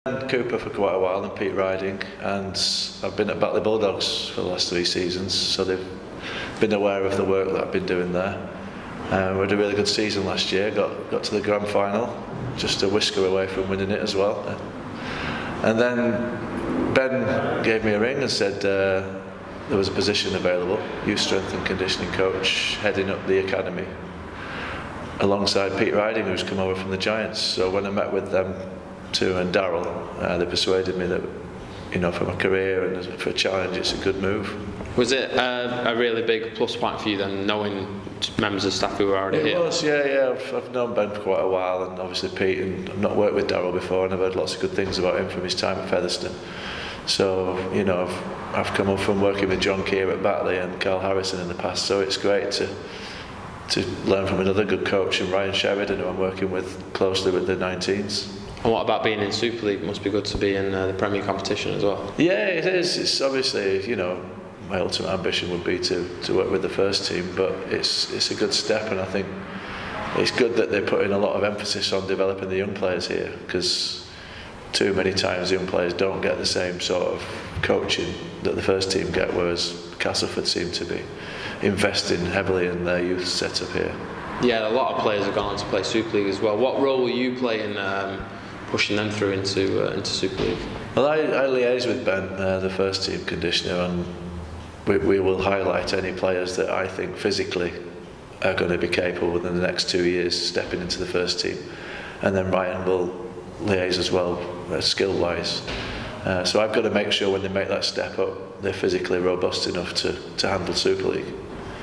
Cooper for quite a while and Pete Riding, and I've been at Batley Bulldogs for the last 3 seasons, so they've been aware of the work that I've been doing there. We had a really good season last year, got to the grand final, just a whisker away from winning it as well. And then Ben gave me a ring and said there was a position available, youth strength and conditioning coach, heading up the academy, alongside Pete Riding, who's come over from the Giants. So when I met with them too, and Darryl, they persuaded me that, you know, for my career and for a challenge, it's a good move. Was it a really big plus point for you then, knowing members of staff who were already here? It was, yeah. I've known Ben for quite a while, and obviously Pete, and I've not worked with Darryl before, and I've heard lots of good things about him from his time at Featherstone. So, you know, I've come up from working with John Keir at Batley and Carl Harrison in the past, so it's great to learn from another good coach, and Ryan Sheridan, who I'm working with closely with the 19s. And what about being in Super League? It must be good to be in the Premier competition as well. Yeah, it is. It's obviously, you know, my ultimate ambition would be to work with the first team, but it's a good step, and I think it's good that they're putting a lot of emphasis on developing the young players here, because too many times the young players don't get the same sort of coaching that the first team get, whereas Castleford seem to be investing heavily in their youth setup here. Yeah, a lot of players have gone on to play Super League as well. What role will you play in pushing them through into Super League? Well, I liaise with Ben, the first team conditioner, and we will highlight any players that I think physically are going to be capable within the next 2 years stepping into the first team, and then Ryan will liaise as well, skill-wise. So I've got to make sure when they make that step up, they're physically robust enough to handle Super League.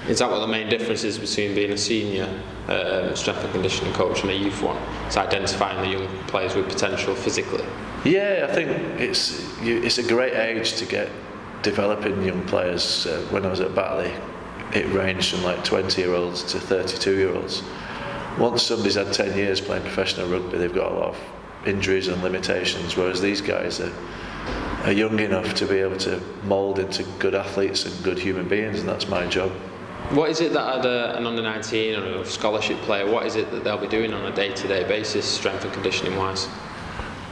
Is that what the main difference is between being a senior strength and conditioning coach and a youth one? It's identifying the young players with potential physically? Yeah, I think it's a great age to get developing young players. When I was at Batley, it ranged from like 20-year-olds to 32-year-olds. Once somebody's had 10 years playing professional rugby, they've got a lot of injuries and limitations, whereas these guys are young enough to be able to mould into good athletes and good human beings, and that's my job. What is it that an under-19 or a scholarship player, what is it that they'll be doing on a day-to-day basis, strength and conditioning wise?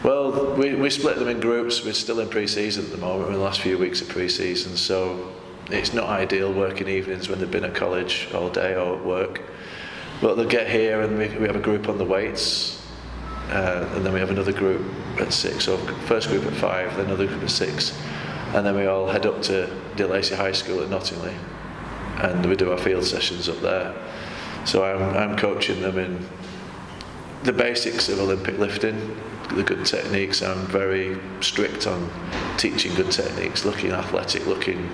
Well, we split them in groups. We're still in pre-season at the moment. We're in the last few weeks of pre-season, so it's not ideal working evenings when they've been at college all day or at work. But they'll get here, and we have a group on the weights, and then we have another group at 6, so first group at 5, then another group at 6, and then we all head up to De Lacy High School at Nottingley, and we do our field sessions up there. So I'm coaching them in the basics of Olympic lifting, the good techniques. I'm very strict on teaching good techniques, looking athletic, looking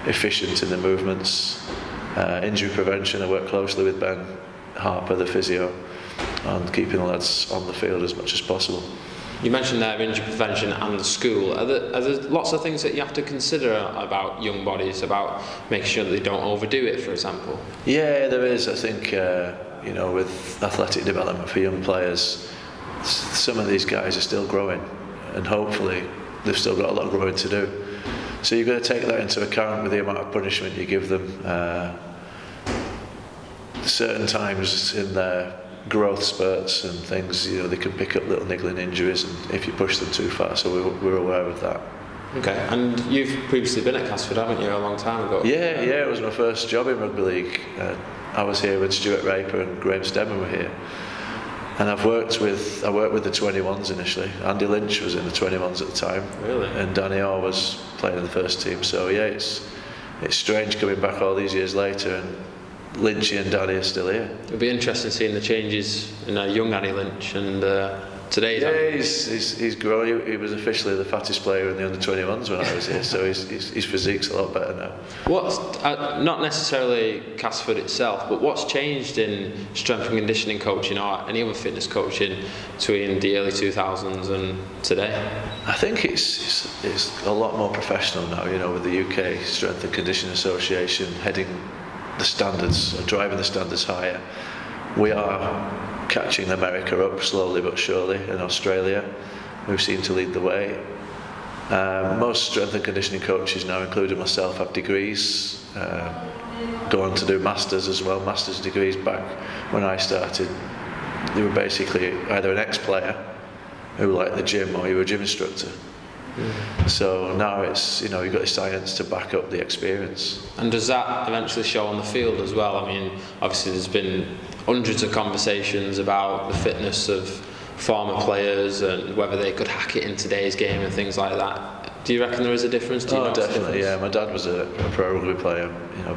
efficient in the movements. Injury prevention, I work closely with Ben Harper, the physio, on keeping the lads on the field as much as possible. You mentioned there injury prevention and the school. Are there lots of things that you have to consider about young bodies, about making sure that they don't overdo it, for example? Yeah, there is. I think, you know, with athletic development for young players, some of these guys are still growing, and hopefully they've still got a lot of growing to do. So you've got to take that into account with the amount of punishment you give them. Certain times in their growth spurts and things, you know, they can pick up little niggling injuries, and if you push them too far, so we're aware of that. Okay, and you've previously been at Castleford, haven't you, a long time ago? Yeah, it was my first job in rugby league. I was here when Stuart Raper and Graham Stedman were here, and I worked with the 21s initially. Andy Lynch was in the 21s at the time. Really? And Danny Orr was playing in the first team. So yeah, it's strange coming back all these years later, and Lynchy and Danny are still here. It'll be interesting seeing the changes in young Annie Lynch and today's. Yeah, he's grown. He was officially the fattest player in the under-21s when I was here, so his physique's a lot better now. What's not necessarily Castleford itself, but what's changed in strength and conditioning coaching or any other fitness coaching between the early 2000s and today? I think it's a lot more professional now. You know, with the UK Strength and Conditioning Association heading the standards, driving the standards higher. We are catching America up slowly but surely, and Australia, who seem to lead the way. Most strength and conditioning coaches now, including myself, have degrees, go on to do masters as well, master's degrees. Back when I started, they were basically either an ex-player who like the gym or you're a gym instructor. So now it's, you've got the science to back up the experience. And does that eventually show on the field as well? I mean, obviously there's been hundreds of conversations about the fitness of former players and whether they could hack it in today's game and things like that. Do you reckon there is a difference? Definitely, yeah. My dad was a pro rugby player,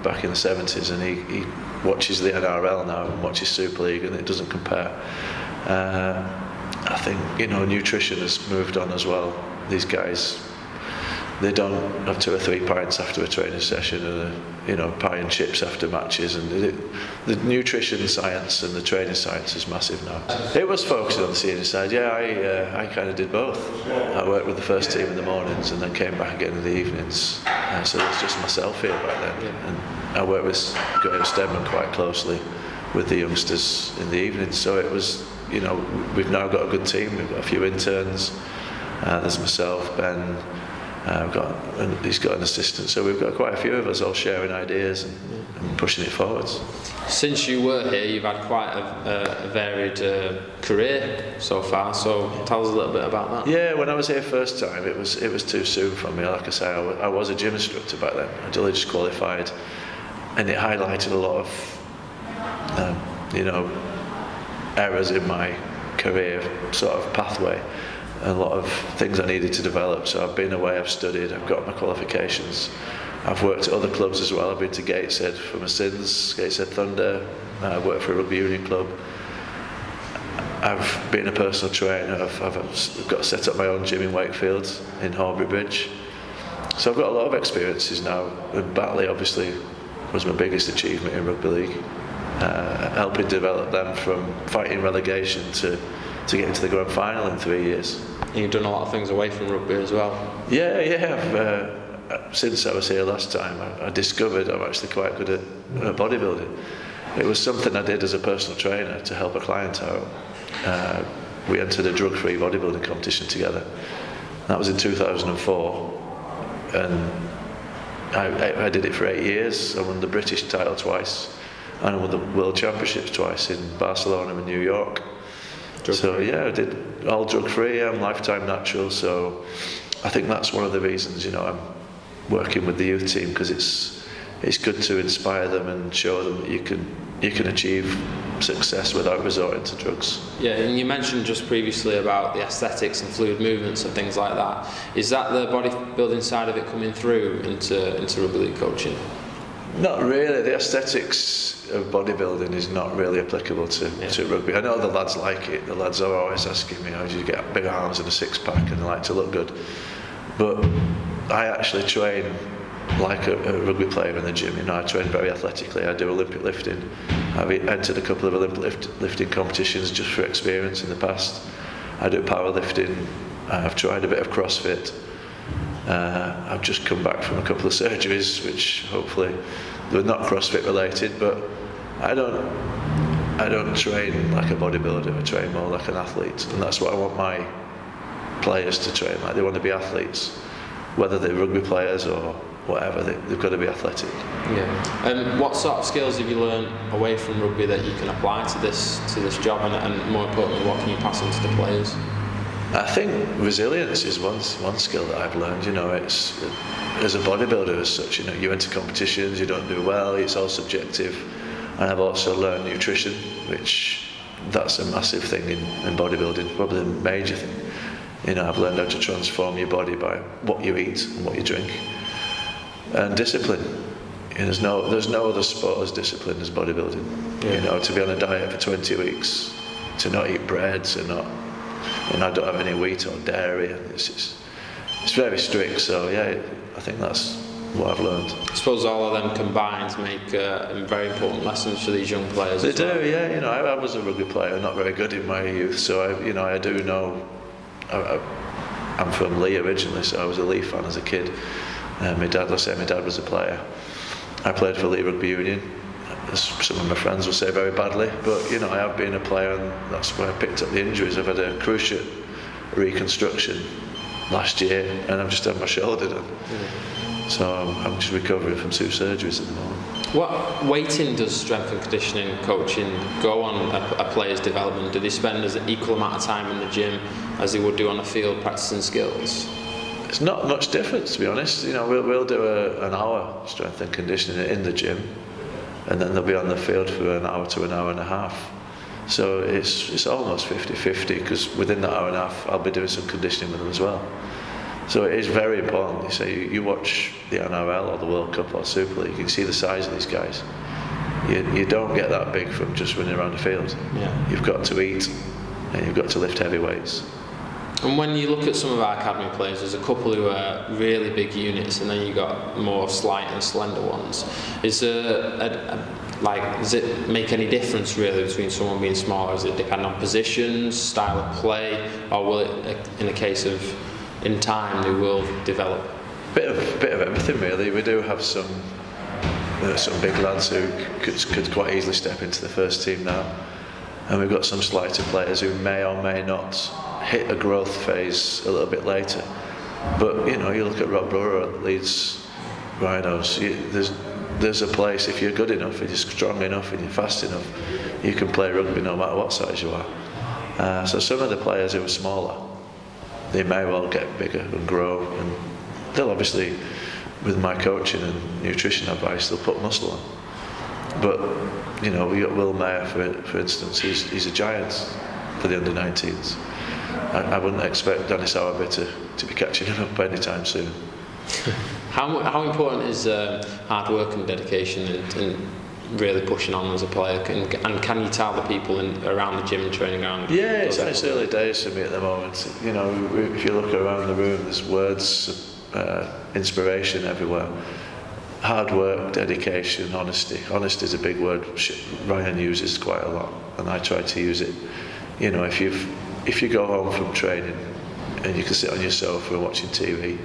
back in the 70s, and he watches the NRL now and watches Super League, and it doesn't compare. I think, nutrition has moved on as well. These guys, they don't have 2 or 3 pints after a training session and pie and chips after matches, and the nutrition science and the training science is massive now. It was focusing on the senior side. I kind of did both. I worked with the first team in the mornings and then came back again in the evenings, so it was just myself here back then. And I worked with Graham Stedman quite closely with the youngsters in the evenings, so it was, we've now got a good team. We've got a few interns. There's myself, Ben, he's got an assistant, so we've got quite a few of us all sharing ideas and pushing it forwards. Since you were here, you've had quite a varied career so far, so tell us a little bit about that. Yeah, when I was here first time, it was too soon for me. Like I say, I was a gym instructor back then. I'd only just qualified, and it highlighted a lot of errors in my career sort of pathway. A lot of things I needed to develop, so I've been away, I've studied, I've got my qualifications. I've worked at other clubs as well. I've been to Gateshead for my sins, Gateshead Thunder. I've worked for a Rugby Union club. I've been a personal trainer. I've got set up my own gym in Wakefield, in Horbury Bridge. So I've got a lot of experiences now. And Batley obviously was my biggest achievement in Rugby League, helping develop them from fighting relegation to get into the grand final in 3 years. And you've done a lot of things away from rugby as well. Yeah. Since I was here last time, I discovered I'm actually quite good at bodybuilding. It was something I did as a personal trainer to help a client out. We entered a drug-free bodybuilding competition together. That was in 2004, and I did it for 8 years. I won the British title twice, and I won the World Championships twice in Barcelona and New York. So I did all drug-free. I'm lifetime natural, so I think that's one of the reasons I'm working with the youth team, because it's good to inspire them and show them that you can achieve success without resorting to drugs. Yeah, and you mentioned just previously about the aesthetics and fluid movements and things like that. Is that the bodybuilding side of it coming through into rugby league coaching? Not really. The aesthetics of bodybuilding is not really applicable to rugby. I know the lads like it. The lads are always asking me, how do you get big arms and a six-pack, and they like to look good. But I actually train like a rugby player in the gym. I train very athletically. I do Olympic lifting. I've entered a couple of Olympic lifting competitions just for experience in the past. I do powerlifting. I've tried a bit of CrossFit. I've just come back from a couple of surgeries, which hopefully they're not CrossFit related, but I don't train like a bodybuilder. I train more like an athlete, and that's what I want my players to train like. They want to be athletes, whether they're rugby players or whatever. They've got to be athletic. Yeah. And what sort of skills have you learned away from rugby that you can apply to this job, and more importantly, what can you pass on to the players? I think resilience is one skill that I've learned. It's as a bodybuilder as such. You enter competitions, you don't do well, it's all subjective. And I've also learned nutrition, which that's a massive thing in bodybuilding, probably the major thing. I've learned how to transform your body by what you eat and what you drink, and discipline. There's no other sport as disciplined as bodybuilding. Yeah. To be on a diet for 20 weeks, to not eat bread, to not. I don't have any wheat or dairy. It's very strict. So I think that's what I've learned. I suppose all of them combined make very important lessons for these young players. They do, yeah. I was a rugby player, not very good in my youth, so I do know. I'm from Leigh originally, so I was a Leigh fan as a kid. My dad was a player. I played for Leigh Rugby Union. As some of my friends will say, very badly, but I have been a player, and that's where I picked up the injuries. I've had a cruciate reconstruction last year, and I've just had my shoulder done. So I'm just recovering from 2 surgeries at the moment. What weighting does strength and conditioning coaching go on a player's development? Do they spend an equal amount of time in the gym as they would do on the field practicing skills? It's not much difference, to be honest. You know, we'll do an hour strength and conditioning in the gym, and then they'll be on the field for an hour to an hour and a half. So it's almost 50-50, because within that hour and a half I'll be doing some conditioning with them as well. So it is very important. You say you watch the NRL or the World Cup or Super League, you can see the size of these guys. You don't get that big from just running around the field. Yeah. You've got to eat, and you've got to lift heavy weights. And when you look at some of our academy players, there's a couple who are really big units, and then you've got more slight and slender ones. Does it make any difference really between someone being smaller? Does it depend on positions, style of play, or will it, in a case of in time, they will develop? Bit of everything really. We do have some big lads who could quite easily step into the first team now, and we've got some slighter players who may or may not hit a growth phase a little bit later. But you know, you look at Rob Brewer at Leeds Rhinos. There's a place, if you're good enough, if you're strong enough, and you're fast enough, you can play rugby no matter what size you are. So some of the players who are smaller, they may well get bigger and grow, and they'll obviously, with my coaching and nutrition advice, they'll put muscle on. But you know, we got Will Mayer for instance. He's a giant for the under-19s. I wouldn't expect Danny Sowerby to be catching him up anytime soon. How important is hard work and dedication and really pushing on as a player? And can you tell the people around the gym and training ground? Yeah, it's early days for me at the moment. You know, if you look around the room, there's words of inspiration everywhere. Hard work, dedication, honesty. Honesty is a big word Ryan uses quite a lot, and I try to use it. You know, if you go home from training and you can sit on your sofa watching TV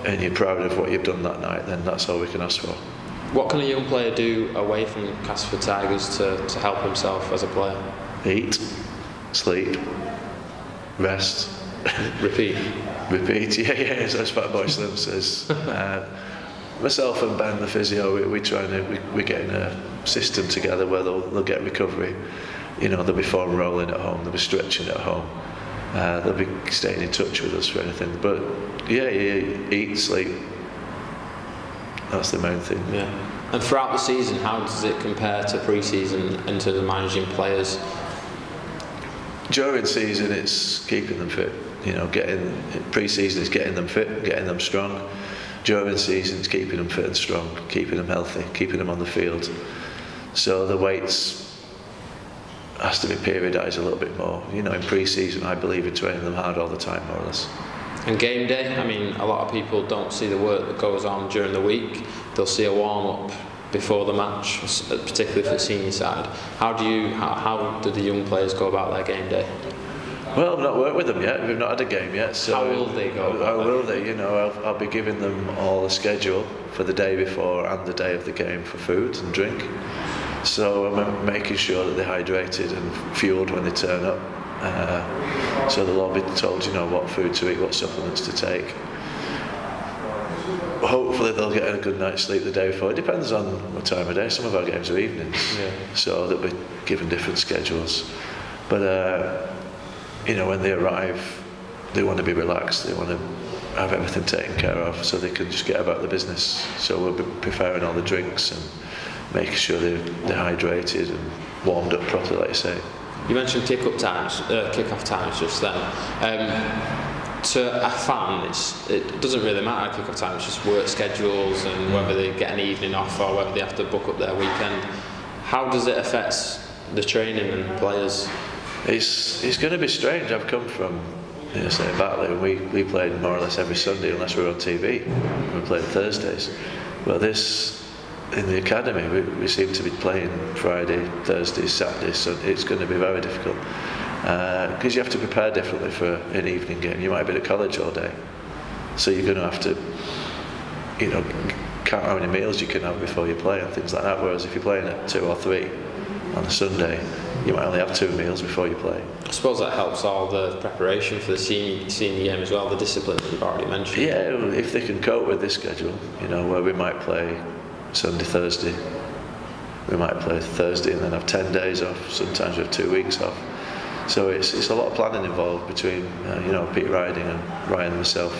and you're proud of what you've done that night, then that's all we can ask for. What can a young player do away from Castleford Tigers to help himself as a player? Eat, sleep, rest. Repeat. Repeat, yeah, as Fat Boy Slim says. Myself and Ben, the physio, we're getting a system together where they'll get recovery. You know, they'll be foam rolling at home, they'll be stretching at home, they'll be staying in touch with us for anything. But yeah, eat, sleep. That's the main thing. Yeah. And throughout the season, how does it compare to pre-season in terms of managing players? During season, it's keeping them fit. You know, pre-season is getting them fit, getting them strong. During season, it's keeping them fit and strong, keeping them healthy, keeping them on the field. So the weights has to be periodised a little bit more. You know, in pre-season, I believe in training them hard all the time, more or less. And game day, I mean, a lot of people don't see the work that goes on during the week. They'll see a warm-up before the match, particularly for the senior side. How do the young players go about their game day? Well, I've not worked with them yet. We've not had a game yet. So how will they go? How will they? You know, I'll be giving them all the schedule for the day before and the day of the game for food and drink. So I'm making sure that they're hydrated and fueled when they turn up. So they'll all be told, you know, what food to eat, what supplements to take. Hopefully they'll get a good night's sleep the day before. It depends on what time of day. Some of our games are evenings, so they'll be given different schedules. But you know, when they arrive, they want to be relaxed. They want to have everything taken care of, so they can just get about the business. So we'll be preparing all the drinks and making sure they're hydrated and warmed up properly, like you say. You mentioned kick-off times just then. To a fan, it doesn't really matter kick-off time. It's just work schedules and whether they get an evening off or whether they have to book up their weekend. How does it affect the training and players? It's going to be strange. I've come from, you know, say Batley, and we played more or less every Sunday unless we were on TV. We played Thursdays. Well, in the academy, we seem to be playing Friday, Thursday, Saturday, so it's going to be very difficult. Because you have to prepare differently for an evening game. You might have been at college all day, so you're going to have to, you know, count how many meals you can have before you play and things like that. Whereas if you're playing at 2 or 3 on a Sunday, you might only have 2 meals before you play. I suppose that helps all the preparation for the senior game as well, the discipline that you've already mentioned. Yeah, if they can cope with this schedule, you know, where we might play Sunday, Thursday. We might play Thursday and then have 10 days off. Sometimes we have 2 weeks off. So it's a lot of planning involved between Peter Riding and Ryan and myself.